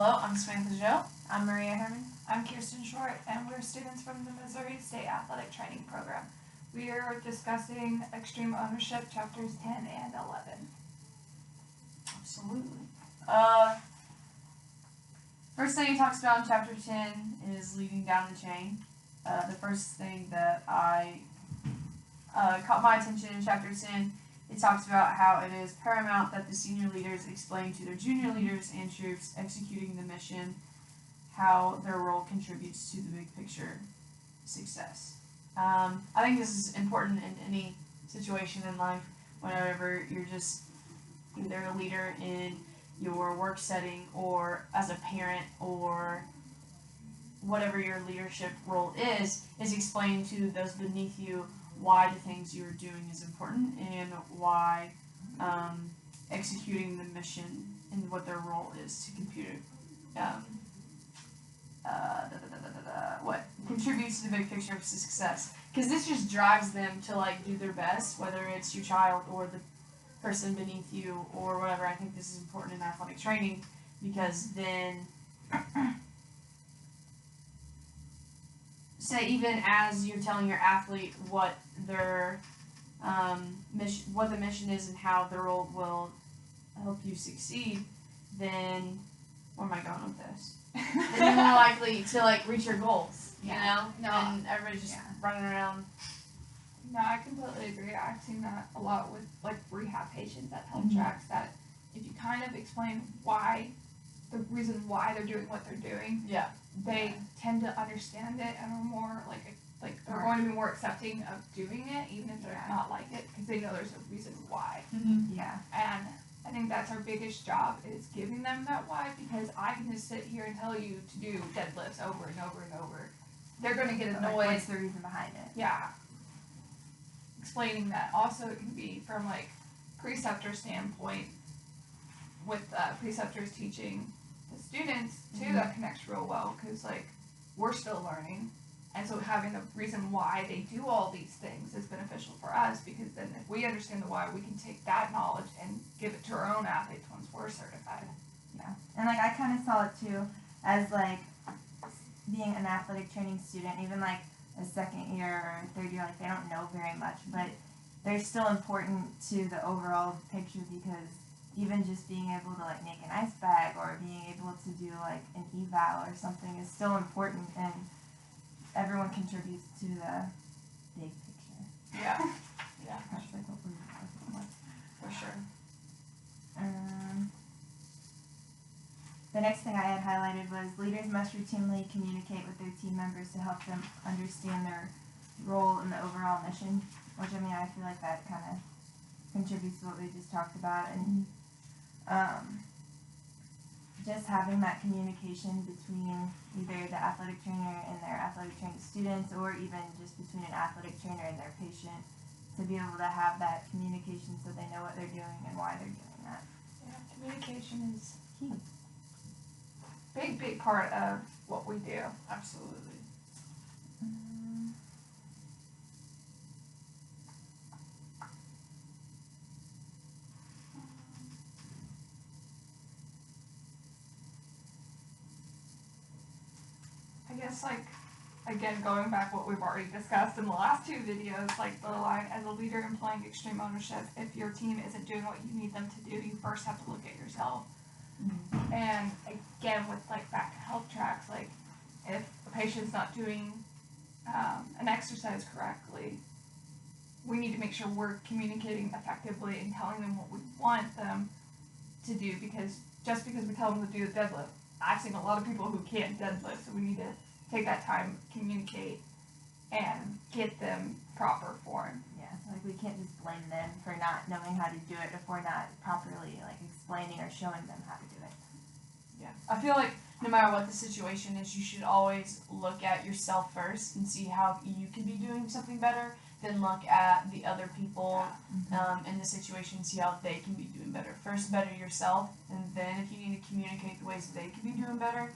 Hello, I'm Samantha Joe. I'm Maria Herman. I'm Kirsten Short, and we're students from the Missouri State Athletic Training Program. We are discussing Extreme Ownership, Chapters 10 and 11. Absolutely. First thing he talks about in Chapter 10 is leading down the chain. The first thing that caught my attention in Chapter 10, it talks about how it is paramount that the senior leaders explain to their junior leaders and troops executing the mission how their role contributes to the big picture success. I think this is important in any situation in life whenever you're just either a leader in your work setting or as a parent or whatever your leadership role is explaining to those beneath you why the things you're doing is important and why executing the mission and what their role is to what contributes to the big picture of success. Because this just drives them to do their best, whether it's your child or the person beneath you or whatever. I think this is important in athletic training because then say even as you're telling your athlete what their what the mission is and how their role will help you succeed, then where am I going with this? Then you're more likely to reach your goals, you know? No. And everybody's just running around. No, I completely agree. I've seen that a lot with rehab patients at health tracks, that if you kind of explain the reason why they're doing what they're doing, they tend to understand it and are more they're going to be more accepting of doing it, even if they're not like it, because they know there's a reason why. Yeah. And I think that's our biggest job, is giving them that why, because I can just sit here and tell you to do deadlifts over and over and over. They're going to get annoyed. What's the reason behind it? Yeah. Explaining that. Also, it can be from preceptor standpoint, with preceptors teaching the students too. That connects real well, because we're still learning, and so having the reason why they do all these things is beneficial for us, because then if we understand the why, we can take that knowledge and give it to our own athletes once we're certified. Yeah. And I kind of saw it too as being an athletic training student, even a second year or third year, they don't know very much, but they're still important to the overall picture, because even just being able to make an ice bag or being able to do an eval or something is still important, and everyone contributes to the big picture. Yeah. That's what we're looking for. For sure. The next thing I had highlighted was leaders must routinely communicate with their team members to help them understand their role in the overall mission, which I feel like that kind of contributes to what we just talked about, and just having that communication between either the athletic trainer and their athletic trained students, or even just between an athletic trainer and their patient, to be able to have that communication so they know what they're doing and why they're doing that. Yeah, communication is key. Big part of what we do. Absolutely. I guess again, going back what we've already discussed in the last two videos, the line, as a leader employing extreme ownership, if your team isn't doing what you need them to do, you first have to look at yourself. And again, with back to health tracks, if a patient's not doing an exercise correctly, we need to make sure we're communicating effectively and telling them what we want them to do, because just because we tell them to do the deadlift, I've seen a lot of people who can't deadlift, so we need to take that time, communicate, and get them proper form. Yeah, we can't just blame them for not knowing how to do it if we're not properly explaining or showing them how to do it. Yeah, I feel like no matter what the situation is, you should always look at yourself first and see how you can be doing something better. Then look at the other people in the situation and see how they can be doing better. First, better yourself, and then if you need to communicate the ways that they can be doing better,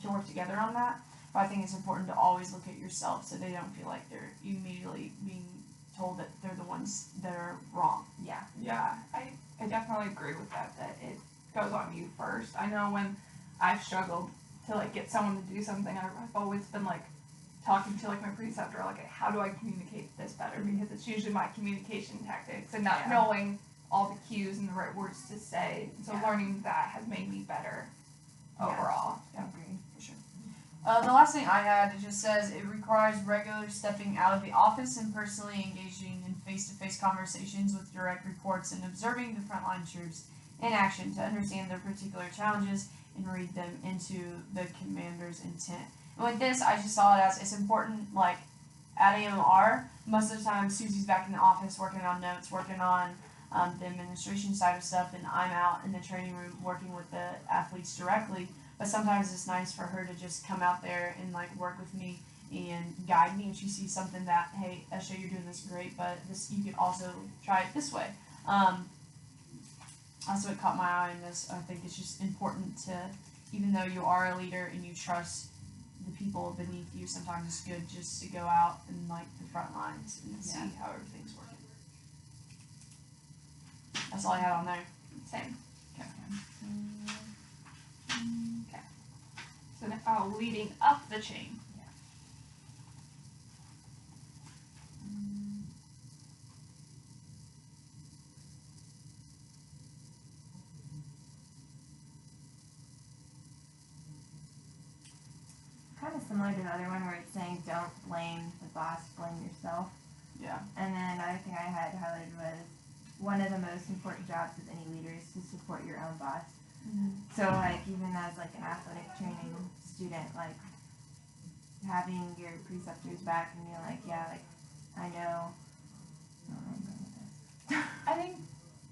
to work together on that. But I think it's important to always look at yourself so they don't feel like they're immediately being told that they're the ones that are wrong. Yeah, I definitely agree with that it goes on you first. I know when I've struggled to like get someone to do something. I've always been like talking to like my preceptor, like how do I communicate this better, because it's usually my communication tactics and not knowing all the cues and the right words to say. So learning that has made me better overall. Yeah, agree, for sure. The last thing I had, it just says it requires regular stepping out of the office and personally engaging in face-to-face conversations with direct reports and observing the frontline troops in action to understand their particular challenges and read them into the commander's intent. And with this, I just saw it as it's important, like, at AMR, most of the time Susie's back in the office working on notes, working on the administration side of stuff, and I'm out in the training room working with the athletes directly. But sometimes it's nice for her to just come out there and like work with me and guide me. And she sees something that, hey, Esha, you're doing this great, but this you can also try it this way. That's what caught my eye in this. I think it's just important to, even though you are a leader and you trust the people beneath you, sometimes it's good just to go out and like the front lines and see how everything's working. That's all I had on there. Same. Okay. Okay. So now leading up the chain. Kind of similar to the other one where it's saying don't blame the boss, blame yourself. Yeah. And then another thing I had highlighted was one of the most important jobs of any leader is to support your own boss. Mm-hmm. So like even as like an athletic training student, like having your preceptors back and being like, yeah, like I know. I think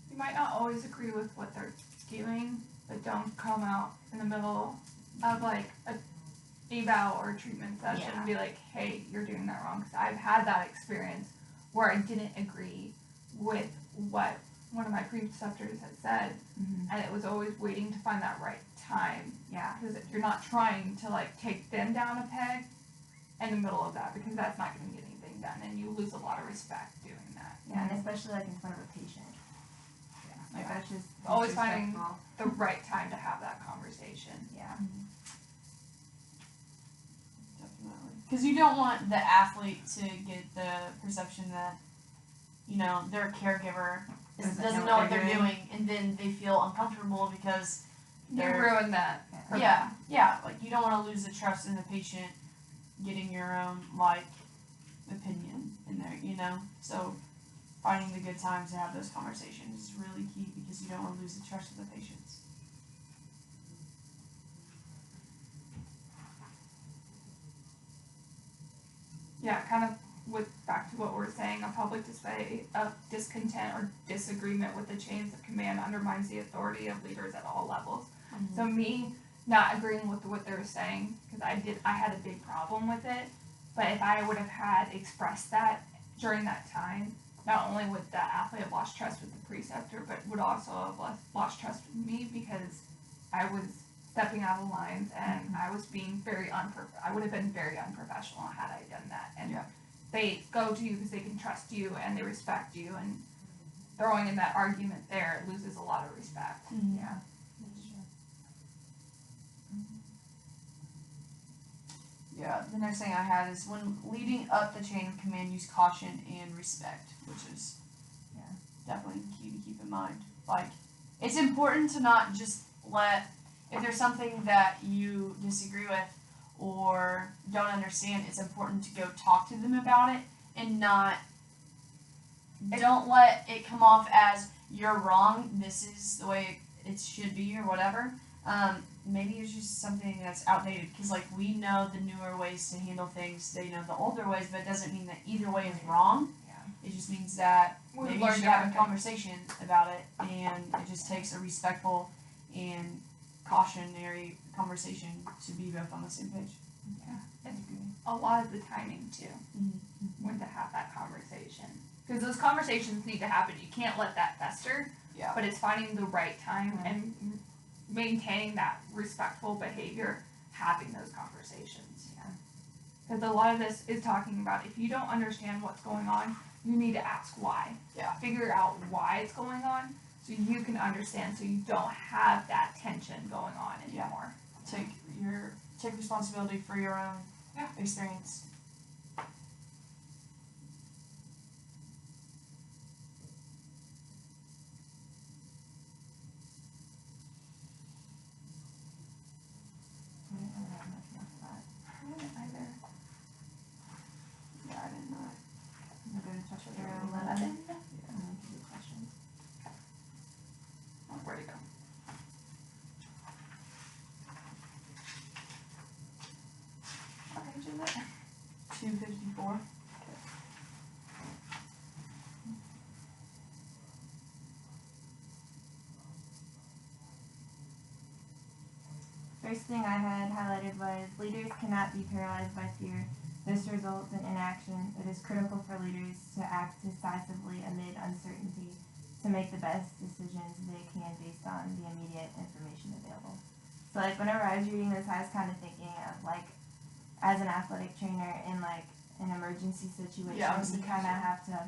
you might not always agree with what they're doing, but don't come out in the middle of like a eval or a treatment session and be like, hey, you're doing that wrong. Because I've had that experience where I didn't agree with what one of my preceptors had said, and it was always waiting to find that right time. Yeah. Because you're not trying to like take them down a peg in the middle of that, because that's not going to get anything done, and you lose a lot of respect doing that. Yeah, and especially like in front of a patient. Yeah. Like that's just Always finding disrespectful. the right time to have that conversation. Yeah. Definitely. Because you don't want the athlete to get the perception that, you know, their caregiver doesn't know what they're doing, and then they feel uncomfortable because You ruin that. yeah, like you don't want to lose the trust in the patient getting your own, like, opinion in there, you know? So finding the good times to have those conversations is really key because you don't want to lose the trust of the patients. Yeah, kind of with back to what we're saying, a public display of discontent or disagreement with the chains of command undermines the authority of leaders at all levels. Mm-hmm. So me not agreeing with what they were saying, because I had a big problem with it, but if I would have had expressed that during that time, not only would the athlete have lost trust with the preceptor, but would also have lost trust with me, because I was stepping out of the lines and I was being I would have been very unprofessional had I done that. And they go to you because they can trust you and they respect you, and throwing in that argument there loses a lot of respect. Mm-hmm. Yeah. Yeah, the next thing I had is when leading up the chain of command, use caution and respect, which is definitely key to keep in mind. Like, it's important to not just if there's something that you disagree with or don't understand, it's important to go talk to them about it and don't let it come off as you're wrong, this is the way it should be or whatever. Maybe it's just something that's outdated, because like we know the newer ways to handle things, they know the older ways, but it doesn't mean that either way is wrong. It just means that maybe you should have a conversation about it, and it just takes a respectful and cautionary conversation to be both on the same page. Yeah, it's a lot of the timing too, Mm-hmm. when to have that conversation, because those conversations need to happen. You can't let that fester. Yeah. But it's finding the right time and maintaining that respectful behavior, having those conversations. Yeah. Because a lot of this is talking about, if you don't understand what's going on, you need to ask why. Yeah. Figure out why it's going on so you can understand, so you don't have that tension going on anymore. take responsibility for your own experience. I didn't really have much more for that. I didn't either. Yeah, I did not. I'm gonna go to chapter 11 11. and then do questions. Oh, where'd it go? What page is it? 254. First thing I had highlighted was leaders cannot be paralyzed by fear. This results in inaction. It is critical for leaders to act decisively amid uncertainty to make the best decisions they can based on the immediate information available. So like whenever I was reading this, I was kind of thinking of like as an athletic trainer in like an emergency situation, you kind of have to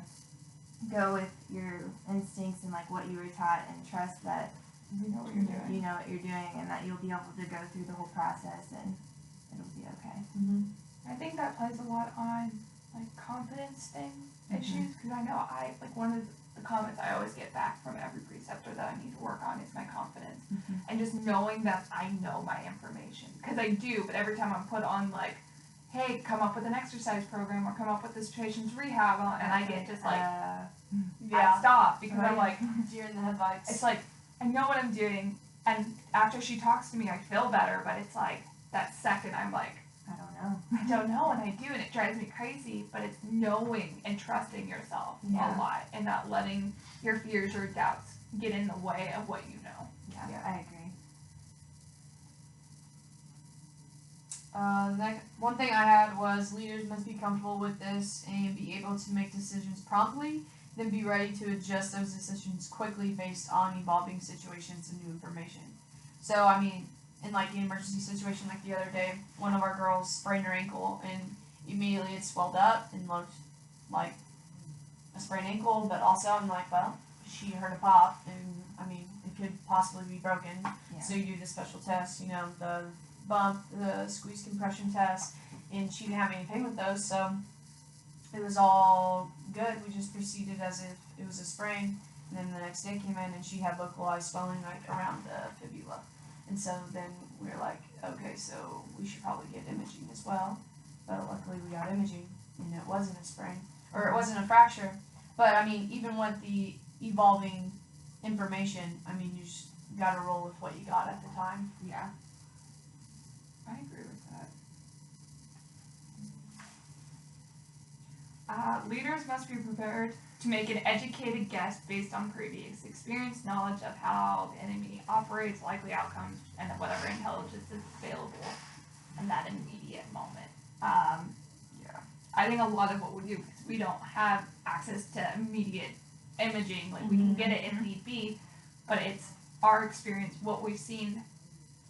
go with your instincts and like what you were taught and trust that You know what you're doing. you know what you're doing and that you'll be able to go through the whole process and it'll be okay. Mm-hmm. I think that plays a lot on like confidence issues because I know one of the comments I always get back from every preceptor that I need to work on is my confidence and just knowing that I know my information because I do, but every time I'm put on like, hey, come up with an exercise program or come up with this patient's rehab and I get just like I stop because I'm like Deer in the headlights. it's like I know what I'm doing and after she talks to me I feel better, but it's like that second I'm like I don't know and I do and it drives me crazy, but it's knowing and trusting yourself a lot and not letting your fears or doubts get in the way of what you know. Yeah, I agree. One thing I had was leaders must be comfortable with this and be able to make decisions promptly, then be ready to adjust those decisions quickly based on evolving situations and new information. So, I mean, in like an emergency situation like the other day, one of our girls sprained her ankle and immediately it swelled up and looked like a sprained ankle, but also I'm like, well, she heard a pop and I mean, it could possibly be broken. Yeah. So you do the special test, you know, the bump, the squeeze compression test, and she didn't have any pain with those, so it was all good. We just proceeded as if it was a sprain, and then the next day came in and she had localized swelling like around the fibula. And so then we were like, okay, so we should probably get imaging as well. But luckily we got imaging and it wasn't a sprain, or it wasn't a fracture. But I mean, even with the evolving information, I mean, you just gotta roll with what you got at the time. Yeah. I agree with that. Leaders must be prepared to make an educated guess based on previous experience, knowledge of how the enemy operates, likely outcomes, and whatever intelligence is available in that immediate moment. I think a lot of what we do, because we don't have access to immediate imaging, like we can get it if need be, but it's our experience, what we've seen.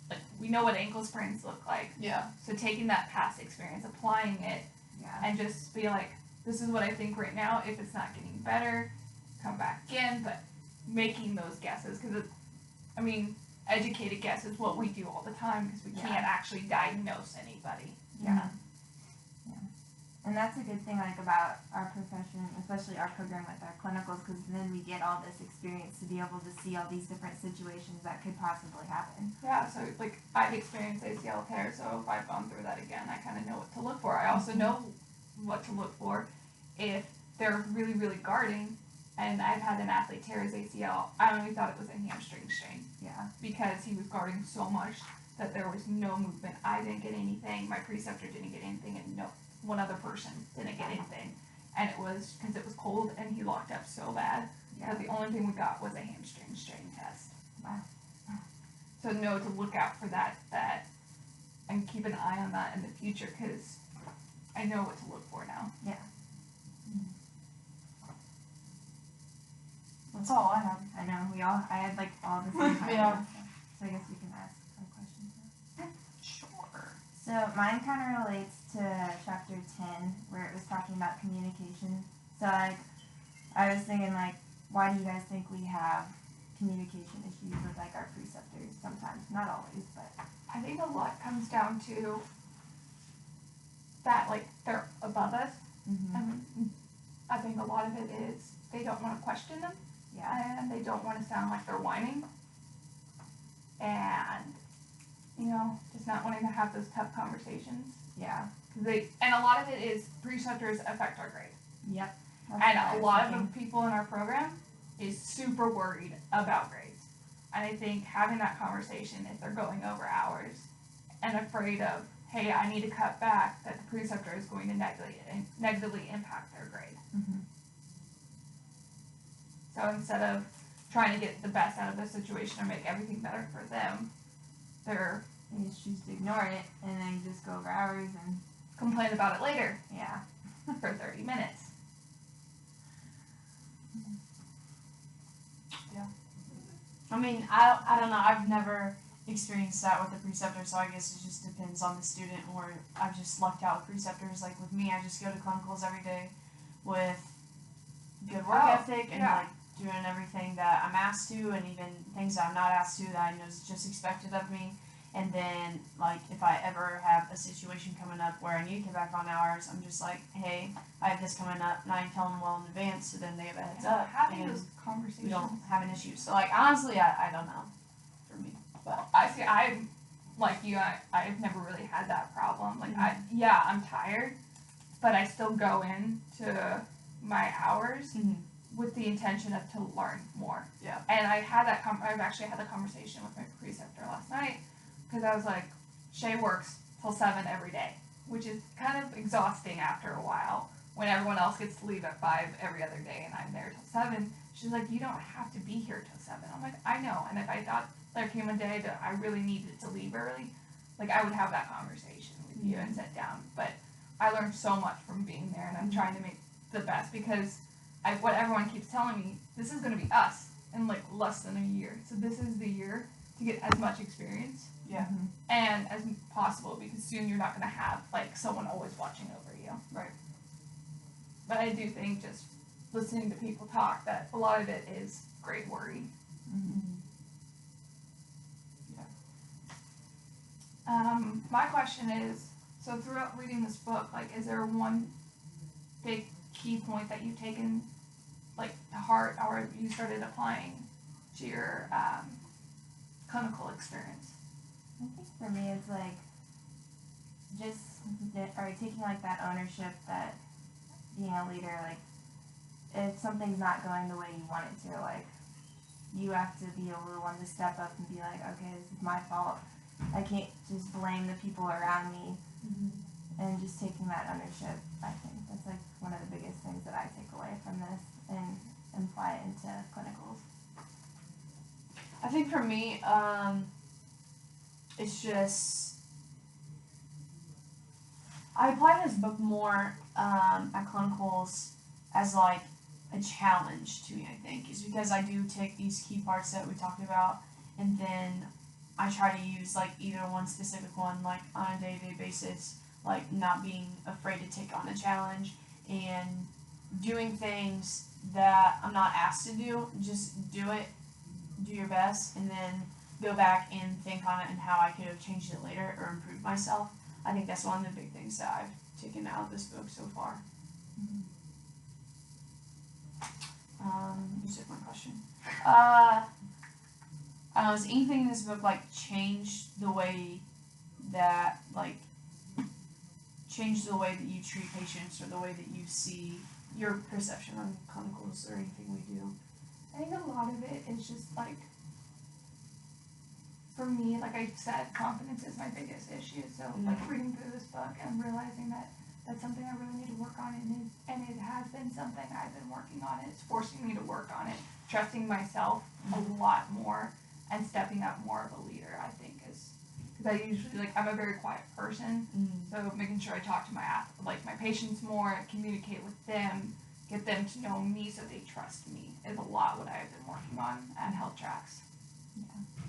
Like, we know what ankle sprains look like. Yeah. So taking that past experience, applying it, and just be like, this is what I think right now. If it's not getting better, come back in. But making those guesses, because I mean, educated guess is what we do all the time because we can't actually diagnose anybody. Yeah. And that's a good thing, like, about our profession, especially our program with our clinicals, because then we get all this experience to be able to see all these different situations that could possibly happen. Yeah, so, like, I've experienced ACL tear, so if I've gone through that again, I kind of know what to look for. I also know what to look for if they're really, really guarding, and I've had an athlete tear his ACL. I only thought it was a hamstring strain. Yeah. Because he was guarding so much that there was no movement. I didn't get anything, my preceptor didn't get anything, and one other person didn't get anything, and it was because it was cold and he locked up so bad that the only thing we got was a hamstring strain test. Wow. So know to look out for that and keep an eye on that in the future because I know what to look for now. Yeah. That's all I have. I know, I had like all the same time. Yeah. So I guess we can ask some questions now. Sure. So mine kind of relates to chapter 10 where it was talking about communication. So like, I was thinking like, why do you guys think we have communication issues with like our preceptors sometimes? Not always, but. I I think a lot comes down to that, like, they're above us. Mm-hmm. I think a lot of it is they don't want to question them, Yeah. and they don't want to sound like they're whining, and, you know, just not wanting to have those tough conversations. Yeah. And a lot of it is preceptors affect our grade. Yep. That's And what I a was lot thinking. of the people in our program is super worried about grades. And I think having that conversation, if they're going over hours and afraid of, hey, I need to cut back, that the preceptor is going to negatively impact their grade. Mm-hmm. So instead of trying to get the best out of the situation or make everything better for them, they're They just choose to ignore it and then just go over hours and complain about it later yeah. for 30 minutes. I mean, I don't know. I've never experienced that with a preceptor, so I guess it just depends on the student. Or I've just lucked out with preceptors. Like with me, I just go to clinicals every day with good work ethic and yeah. like doing everything that I'm asked to, and even things that I'm not asked to that I know is just expected of me. And then, like, if I ever have a situation coming up where I need to get back on hours, I'm just like, hey, I have this coming up, and I tell them well in advance, so then they have a heads up, Having and those conversations. we don't have an issue. So, like, honestly, I don't know, for me. But I'm like you. I've never really had that problem. Like I'm tired, but I still go in to my hours with the intention of to learn more. Yeah. And I had that. I've actually had the conversation with my preceptor last night because I was like, Shay works till 7 every day, which is kind of exhausting after a while when everyone else gets to leave at 5 every other day and I'm there till 7. She's like, you don't have to be here till 7. I'm like, I know. And if I thought there came a day that I really needed to leave early, like I would have that conversation with you and sit down. But I learned so much from being there, and I'm trying to make the best because what everyone keeps telling me, this is going to be us in like less than a year. So this is the year to get as much experience and as possible, because soon you're not going to have like someone always watching over you. Right. But I do think just listening to people talk that a lot of it is grade worry. My question is, so throughout reading this book, like, is there one big key point that you've taken, like, to heart, or you started applying to your clinical experience? I think for me it's like just taking like that ownership that being a leader, like if something's not going the way you want it to, like you have to be able to one to step up and be like, okay, this is my fault. I can't just blame the people around me. And just taking that ownership, I think that's like one of the biggest things that I take away from this and apply it into clinicals. I think for me, it's just I apply this book more at clinicals as like a challenge to me. I think is because I do take these key parts that we talked about, and then I try to use like either one specific one like on a day-to-day basis, like not being afraid to take on a challenge and doing things that I'm not asked to do. Just do it, do your best, and then go back and think on it and how I could have changed it later or improved myself. I think that's one of the big things that I've taken out of this book so far. You took my question. I don't know, has anything in this book like changed the way that you treat patients or the way that you see your perception on clinicals or anything we do? I think a lot of it is just like, for me, like I said, confidence is my biggest issue. So like reading through this book and realizing that that's something I really need to work on, and it has been something I've been working on. It's forcing me to work on it, trusting myself a lot more, and stepping up more of a leader. I think is because I usually I'm a very quiet person, so making sure I talk to my patients more, communicate with them, get them to know me so they trust me is a lot what I've been working on at Health Tracks.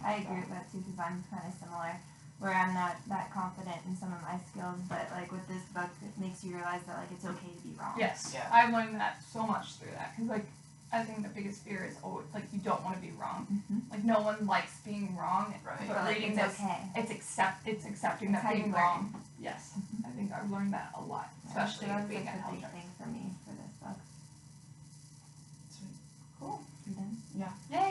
I agree with that too, because I'm kind of similar, where I'm not that confident in some of my skills, but like with this book, it makes you realize that like it's okay to be wrong. Yes, Yeah. I learned that so much through that, because like I think the biggest fear is always, like, you don't want to be wrong. Mm-hmm. Like, no one likes being wrong, Right. but like, reading it's this, okay. it's accepting It's that how you being learn. wrong. Yes, I think I've learned that a lot, especially so that's being like an a big elder. thing for me for this book. Sweet. Cool. You done? Yay!